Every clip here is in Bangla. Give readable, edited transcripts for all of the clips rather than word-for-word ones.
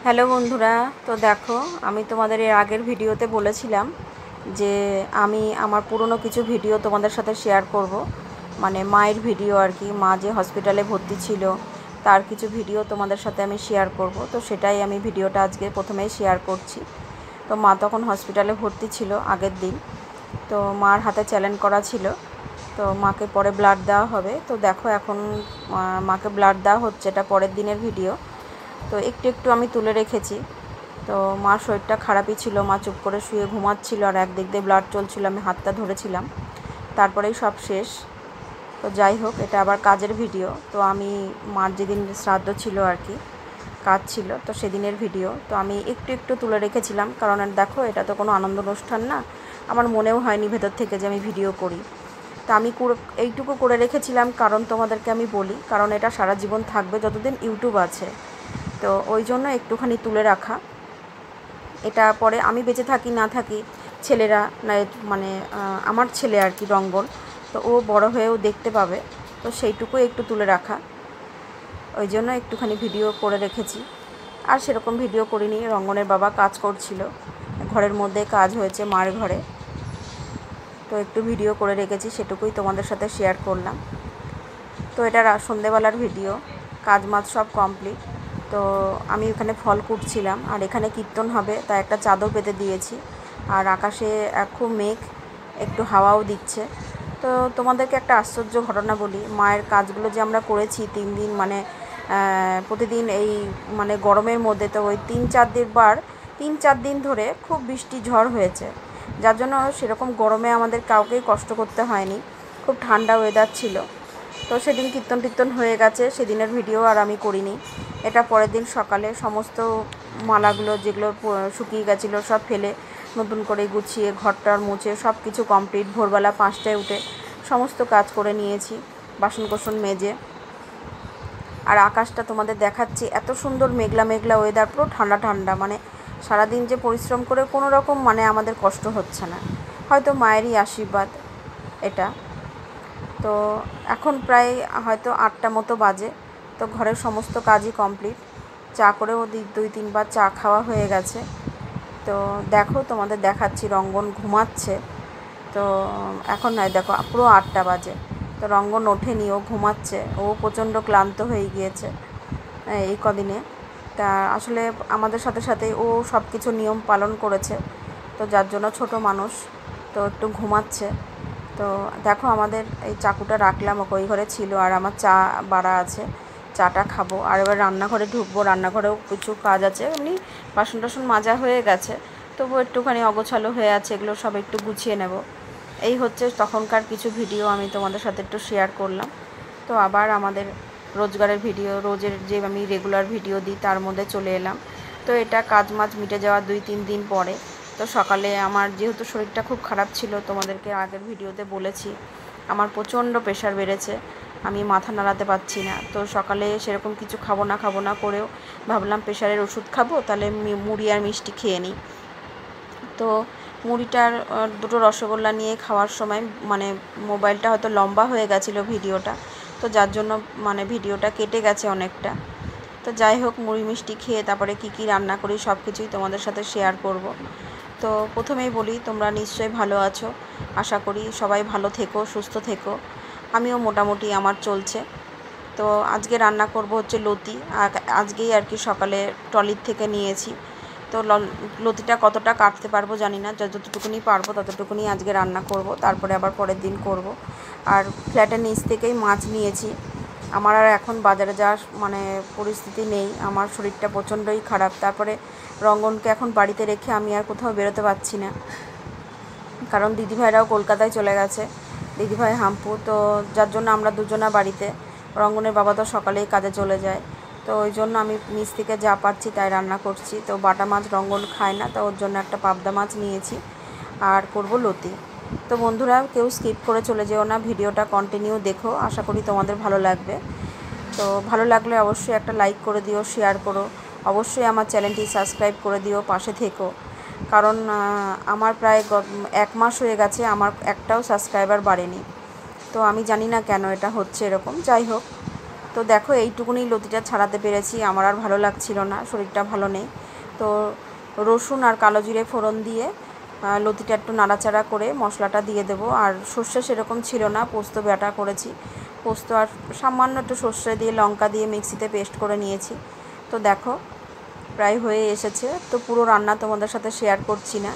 হ্যালো বন্ধুরা, তো দেখো আমি তোমাদের এর আগের ভিডিওতে বলেছিলাম যে আমি আমার পুরনো কিছু ভিডিও তোমাদের সাথে শেয়ার করব, মানে মায়ের ভিডিও আর কি। মা যে হসপিটালে ভর্তি ছিল তার কিছু ভিডিও তোমাদের সাথে আমি শেয়ার করব। তো সেটাই আমি ভিডিওটা আজকে প্রথমেই শেয়ার করছি। তো মা তখন হসপিটালে ভর্তি ছিল আগের দিন, তো মার হাতে চ্যালেঞ্জ করা ছিল, তো মাকে পরে ব্লাড দেওয়া হবে। তো দেখো এখন মাকে ব্লাড দেওয়া হচ্ছে, এটা পরের দিনের ভিডিও। তো একটু একটু আমি তুলে রেখেছি। তো মার শরীরটা খারাপই ছিল, মা চুপ করে শুয়ে ঘুমাচ্ছিল আর একদিক দিয়ে ব্লাড চলছিল, আমি হাতটা ধরেছিলাম। তারপরেই সব শেষ। তো যাই হোক, এটা আবার কাজের ভিডিও। তো আমি মার যেদিন শ্রাদ্ধ ছিল আর কি, কাজ ছিল, তো সেদিনের ভিডিও। তো আমি একটু একটু তুলে রেখেছিলাম, কারণ দেখো এটা তো কোনো আনন্দ অনুষ্ঠান না, আমার মনেও হয়নি ভেতর থেকে যে আমি ভিডিও করি। তো আমি এইটুকু করে রেখেছিলাম, কারণ তোমাদেরকে আমি বলি, কারণ এটা সারা জীবন থাকবে যতদিন ইউটিউব আছে। তো ওই জন্য একটুখানি তুলে রাখা। এটা পরে আমি বেঁচে থাকি না থাকি, ছেলেরা না, মানে আমার ছেলে আর কি রঙ্গন, তো ও বড় হয়েও দেখতে পাবে। তো সেইটুকুই একটু তুলে রাখা, ওই জন্য একটুখানি ভিডিও করে রেখেছি। আর সেরকম ভিডিও করিনি, রঙ্গনের বাবা কাজ করছিল, ঘরের মধ্যে কাজ হয়েছে মার ঘরে, তো একটু ভিডিও করে রেখেছি, সেটুকুই তোমাদের সাথে শেয়ার করলাম। তো এটা সন্ধেবেলার ভিডিও, কাজ মাজ সব কমপ্লিট। তো আমি এখানে ফল কুটছিলাম, আর এখানে কীর্তন হবে তাই একটা চাদর পেতে দিয়েছি। আর আকাশে খুব মেঘ, একটু হাওয়াও দিচ্ছে। তো তোমাদেরকে একটা আশ্চর্য ঘটনা বলি, মায়ের কাজগুলো যে আমরা করেছি 3 দিন, মানে প্রতিদিন এই মানে গরমের মধ্যে, তো ওই 3-4 দিন ধরে খুব বৃষ্টি ঝড় হয়েছে, যার জন্য সেরকম গরমে আমাদের কাউকেই কষ্ট করতে হয়নি, খুব ঠান্ডা ওয়েদার ছিল। তো সেদিন কীর্তন হয়ে গেছে, সেদিনের ভিডিও আর আমি করিনি। এটা পরের দিন সকালে সমস্ত মালাগুলো যেগুলো শুকিয়ে গেছিলো সব ফেলে নতুন করে গুছিয়ে ঘরটার মুছে সব কিছু কমপ্লিট, ভোরবেলা 5টায় উঠে সমস্ত কাজ করে নিয়েছি, বাসন কোসন মেজে। আর আকাশটা তোমাদের দেখাচ্ছি, এত সুন্দর মেঘলা মেঘলা ওয়েদার, পুরো ঠান্ডা ঠান্ডা, মানে সারাদিন যে পরিশ্রম করে কোনো রকম মানে আমাদের কষ্ট হচ্ছে না, হয়তো মায়েরই আশীর্বাদ এটা। তো এখন প্রায় হয়তো 8টা মতো বাজে। তো ঘরের সমস্ত কাজই কমপ্লিট, চা করেও 2-3 বার চা খাওয়া হয়ে গেছে। তো দেখো তোমাদের দেখাচ্ছি, রঙ্গন ঘুমাচ্ছে। তো এখন নয়, দেখো পুরো 8টা বাজে, তো রঙ্গন ওঠেনি, ও ঘুমাচ্ছে, ও প্রচণ্ড ক্লান্ত হয়ে গিয়েছে এই কদিনে। তা আসলে আমাদের সাথে সাথে ও সব কিছু নিয়ম পালন করেছে, তো যার জন্য ছোট মানুষ, তো একটু ঘুমাচ্ছে। তো দেখো আমাদের এই চাকুটা রাখলাম, ওই ঘরে ছিল, আর আমার চা বাড়া আছে, চাটা খাবো। আর এবার রান্নাঘরে ঢুকবো, রান্নাঘরেও কিছু কাজ আছে, এমনি বাসন টাসন মাজা হয়ে গেছে, তবুও একটুখানি অগোছালো হয়ে আছে, এগুলো সব একটু গুছিয়ে নেব। এই হচ্ছে তখনকার কিছু ভিডিও আমি তোমাদের সাথে একটু শেয়ার করলাম। তো আবার আমাদের রোজগারের ভিডিও, রোজের যে আমি রেগুলার ভিডিও দিই তার মধ্যে চলে এলাম। তো এটা কাজ মাজ মিটে যাওয়ার 2-3 দিন পরে। তো সকালে আমার যেহেতু শরীরটা খুব খারাপ ছিল, তোমাদেরকে আগের ভিডিওতে বলেছি, আমার প্রচণ্ড প্রেশার বেড়েছে, আমি মাথা নাড়াতে পারছি না। তো সকালে সেরকম কিছু খাবো না করেও ভাবলাম প্রেশারের ওষুধ খাবো, তাহলে মুড়ি আর মিষ্টি খেয়ে নিই। তো মুড়িটার 2টো রসগোল্লা নিয়ে খাওয়ার সময় মানে মোবাইলটা হয়তো লম্বা হয়ে গেছিলো ভিডিওটা, তো যার জন্য মানে ভিডিওটা কেটে গেছে অনেকটা। তো যাই হোক, মুড়ি মিষ্টি খেয়ে তারপরে কী রান্না করি সব কিছুই তোমাদের সাথে শেয়ার করব। তো প্রথমেই বলি, তোমরা নিশ্চয়ই ভালো আছো, আশা করি সবাই ভালো থেকো, সুস্থ থেকো। আমিও মোটামুটি আমার চলছে। তো আজকে রান্না করব হচ্ছে লতি, আজকেই আর কি সকালে ট্রলির থেকে নিয়েছি। তো লতিটা কতটা কাটতে পারবো জানি না, যতটুকুনি পারবো ততটুকুনি আজকে রান্না করব, তারপরে আবার পরের দিন করব। আর ফ্ল্যাটের নিচ থেকেই মাছ নিয়েছি। আমার আর এখন বাজারে যাওয়ার মানে পরিস্থিতি নেই, আমার শরীরটা প্রচণ্ডই খারাপ। তারপরে রঙ্গনকে এখন বাড়িতে রেখে আমি আর কোথাও বেরোতে পারছি না, কারণ দিদিভাইরাও কলকাতায় চলে গেছে, দিদিভাই হাম্পু, তো যার জন্য আমরা দুজনা বাড়িতে। রঙ্গনের বাবা তো সকালেই কাজে চলে যায়, তো ওই জন্য আমি নিচ থেকে যা পারছি তাই রান্না করছি। তো বাটা মাছ রঙ্গন খায় না, তো ওর জন্য একটা পাবদা মাছ নিয়েছি, আর করব লতি। তো বন্ধুরা, কেউ স্কিপ করে চলে যেও না, ভিডিওটা কন্টিনিউ দেখো, আশা করি তোমাদের ভালো লাগবে। তো ভালো লাগলে অবশ্যই একটা লাইক করে দিও, শেয়ার করো, অবশ্যই আমার চ্যানেলটি সাবস্ক্রাইব করে দিও, পাশে থেকো। কারণ আমার প্রায় 1 মাস হয়ে গেছে, আমার একটাও সাবস্ক্রাইবার বাড়েনি। তো আমি জানি না কেন এটা হচ্ছে এরকম, যাই হোক। তো দেখো এইটুকুনি লতিটা ছাড়াতে পেরেছি, আমার আর ভালো লাগছিল না, শরীরটা ভালো নেই। তো রসুন আর কালো জিরে ফোড়ন দিয়ে লতিটা একটু নাড়াচাড়া করে মশলাটা দিয়ে দেবো। আর সর্ষে সেরকম ছিল না, পোস্ত বাটা করেছি, পোস্ত আর সামান্য একটু সর্ষে দিয়ে লঙ্কা দিয়ে মিক্সিতে পেস্ট করে নিয়েছি। তো দেখো প্রায় হয়ে এসেছে। তো পুরো রান্না তোমাদের সাথে শেয়ার করছি না,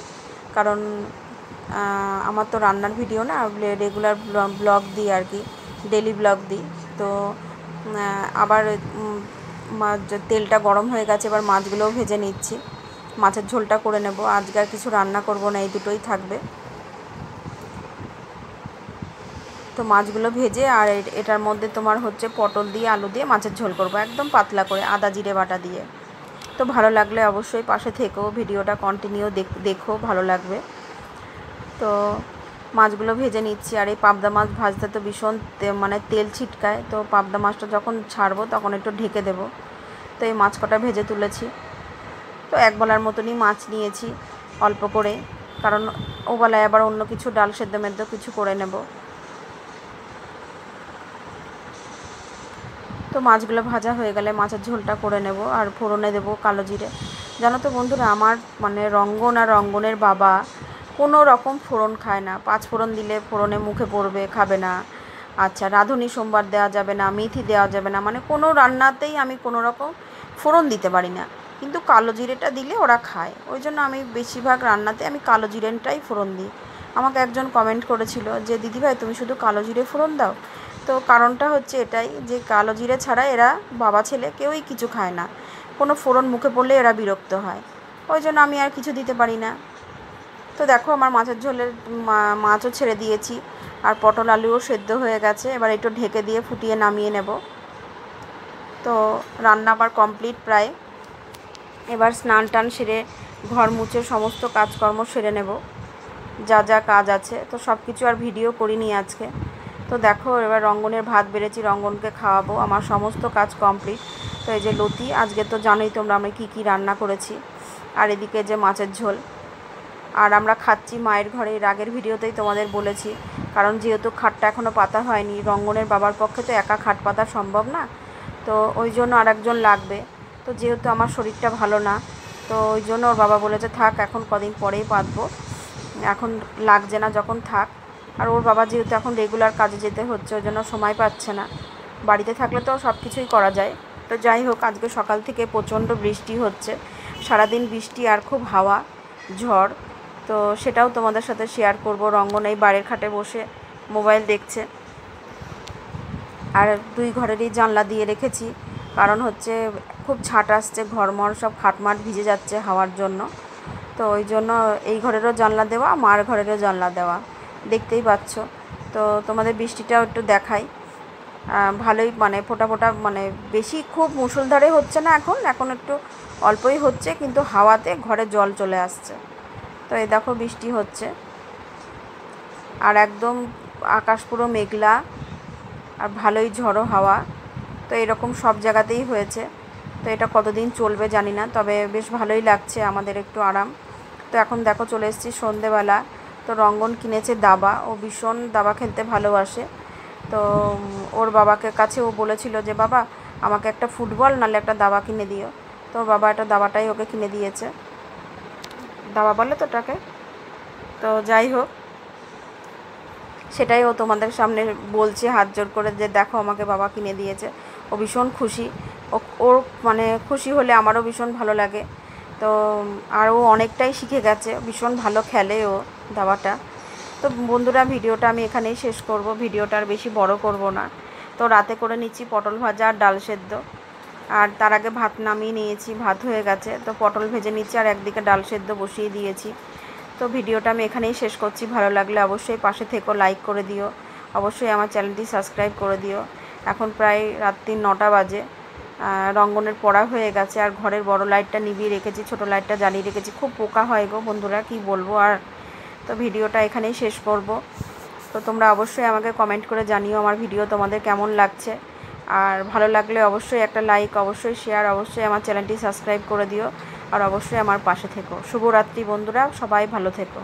কারণ আমার তো রান্নার ভিডিও না, রেগুলার ব্লগ দিই আর কি, ডেলি ব্লগ দিই। তো আবার তেলটা গরম হয়ে গেছে, এবার মাছগুলোও ভেজে নিচ্ছি, মাছের ঝোলটা করে নেব। আজকে আর কিছু রান্না করব না, এই দুটোই থাকবে। তো মাছগুলো ভেজে আর এটার মধ্যে তোমার হচ্ছে পটল দিয়ে আলু দিয়ে মাছের ঝোল করব, একদম পাতলা করে আদা জিরে বাটা দিয়ে। তো ভালো লাগলে অবশ্যই পাশে থেকো, ভিডিওটা কন্টিনিউ দেখো, ভালো লাগবে। তো মাছগুলো ভেজে নিচ্ছি। আর এই পাবদা মাছ ভাজতে তো ভীষণ মানে তেল ছিটকায়, তো পাবদা মাছটা যখন ছাড়বো তখন একটু ঢেকে দেবো। তো এই মাছ কটা ভেজে তুলেছি। তো এক বেলার মতনই মাছ নিয়েছি, অল্প করে, কারণ ও বেলায় আবার অন্য কিছু ডাল সেদ্ধ মেদ্ধ কিছু করে নেব। তো মাছগুলো ভাজা হয়ে গেলে মাছের ঝোলটা করে নেব আর ফোড়নে দেবো কালো জিরে। জানো তো বন্ধুরা, আমার মানে রঙ্গন আর রঙ্গনের বাবা কোনো রকম ফোড়ন খায় না। 5 ফোড়ন দিলে ফোড়নে মুখে পড়বে, খাবে না। আচ্ছা, রাঁধুনি সোমবার দেওয়া যাবে না, মেথি দেওয়া যাবে না, মানে কোনো রান্নাতেই আমি কোনো রকম ফোড়ন দিতে পারি না। কিন্তু কালো জিরেটা দিলে ওরা খায়, ওই জন্য আমি বেশিরভাগ রান্নাতে আমি কালো জিরেটাই ফোড়ন দিই। আমাকে একজন কমেন্ট করেছিল যে দিদিভাই তুমি শুধু কালো জিরে ফোড়ন দাও। তো কারণটা হচ্ছে এটাই যে কালো জিরে ছাড়া এরা বাবা ছেলে কেউই কিছু খায় না, কোনো ফোড়ন মুখে পড়লে এরা বিরক্ত হয়, ওই জন্য আমি আর কিছু দিতে পারি না। তো দেখো আমার মাছের ঝোলের মাছও ছেড়ে দিয়েছি, আর পটল আলুও সেদ্ধ হয়ে গেছে। এবার একটু ঢেকে দিয়ে ফুটিয়ে নামিয়ে নেব। তো রান্না আবার কমপ্লিট প্রায়। এবার স্নান টান সেরে ঘর মুছে সমস্ত কাজকর্ম সেরে নেব, যা যা কাজ আছে। তো সব কিছু আর ভিডিও করিনি আজকে। তো দেখো এবার রঙ্গনের ভাত বেড়েছি, রঙ্গনকে খাওয়াবো, আমার সমস্ত কাজ কমপ্লিট। তো এই যে লতি, আজকে তো জানোই তোমরা আমি কী কী রান্না করেছি। আর এদিকে যে মাছের ঝোল। আর আমরা খাচ্ছি মায়ের ঘরে, এর আগের ভিডিওতেই তোমাদের বলেছি, কারণ যেহেতু খাটটা এখনও পাতা হয়নি, রঙ্গনের বাবার পক্ষে তো একা খাট পাতা সম্ভব না, তো ওই জন্য আর একজন লাগবে। তো যেহেতু আমার শরীরটা ভালো না, তো ওই জন্য ওর বাবা বলেছে থাক, এখন কদিন পরেই পাতবো, এখন লাগছে না যখন থাক। আর ওর বাবা যেহেতু এখন রেগুলার কাজে যেতে হচ্ছে, ওই জন্য সময় পাচ্ছে না। বাড়িতে থাকলে তো সব কিছুই করা যায়। তো যাই হোক, আজকে সকাল থেকে প্রচণ্ড বৃষ্টি হচ্ছে, সারাদিন বৃষ্টি আর খুব হাওয়া ঝড়। তো সেটাও তোমাদের সাথে শেয়ার করব। রঙ্গন এই বাড়ির খাটে বসে মোবাইল দেখছে, আর 2 ঘরেরই জানলা দিয়ে রেখেছি, কারণ হচ্ছে খুব ছাট আসছে, ঘরমর সব খাটমাট ভিজে যাচ্ছে হাওয়ার জন্য। তো ওই জন্য এই ঘরেরও জানলা দেওয়া, মার ঘরেরও জানলা দেওয়া, দেখতেই পাচ্ছ। তো তোমাদের বৃষ্টিটাও একটু দেখাই, ভালোই মানে ফোঁটা ফোঁটা, মানে বেশি খুব মুষলধারে হচ্ছে না, এখন একটু অল্পই হচ্ছে, কিন্তু হাওয়াতে ঘরে জল চলে আসছে। তো এই দেখো বৃষ্টি হচ্ছে, আর একদম আকাশ পুরো মেঘলা, আর ভালোই ঝড়ো হাওয়া। তো এরকম সব জায়গাতেই হয়েছে। তো এটা কতদিন চলবে জানি না, তবে বেশ ভালোই লাগছে, আমাদের একটু আরাম। তো এখন দেখো চলে এসেছি সন্ধেবেলা। তো রঙ্গন কিনেছে দাবা, ও ভীষণ দাবা খেলতে ভালোবাসে। তো ওর বাবাকে কাছে ও বলেছিল যে বাবা আমাকে একটা ফুটবল নাহলে একটা দাবা কিনে দিও। তো ওর বাবা একটা দাবাটাই ওকে কিনে দিয়েছে, দাবা বলে তো ওটাকে। তো যাই হোক, সেটাই ও তোমাদের সামনে বলছে হাত জোর করে যে দেখো আমাকে বাবা কিনে দিয়েছে। ও ভীষণ খুশি, ওর মানে খুশি হলে আমারও ভীষণ ভালো লাগে। তো আর ও অনেকটাই শিখে গেছে, ভীষণ ভালো খেলে ও দাবাটা। তো বন্ধুরা, ভিডিওটা আমি এখানেই শেষ করব, ভিডিওটা আর বেশি বড় করব না। তো রাতে করে নিচ্ছি পটল ভাজা আর ডাল সেদ্ধ, আর তার আগে ভাত নামিয়ে নিয়েছি, ভাত হয়ে গেছে। তো পটল ভেজে নিচ্ছি আর একদিকে ডাল সেদ্ধ বসিয়ে দিয়েছি। তো ভিডিওটা আমি এখানেই শেষ করছি, ভালো লাগলে অবশ্যই পাশে থেকো, লাইক করে দিও, অবশ্যই আমার চ্যানেলটি সাবস্ক্রাইব করে দিও। এখন প্রায় রাত্রি 9টা বাজে, রঙ্গনের পড়া হয়ে গেছে, আর ঘরের বড় লাইটটা নিভিয়ে রেখেছি, ছোট লাইটটা জ্বালিয়ে রেখেছি, খুব পোকা হয় গো বন্ধুরা, কি বলবো আর। তো ভিডিওটা এখানেই শেষ করব। তো তোমরা অবশ্যই আমাকে কমেন্ট করে জানিও আমার ভিডিও তোমাদের কেমন লাগছে, আর ভালো লাগলে অবশ্যই একটা লাইক, অবশ্যই শেয়ার, অবশ্যই আমার চ্যানেলটি সাবস্ক্রাইব করে দিও, আর অবশ্যই আমার পাশে থেকো। শুভরাত্রি বন্ধুরা, সবাই ভালো থেকো।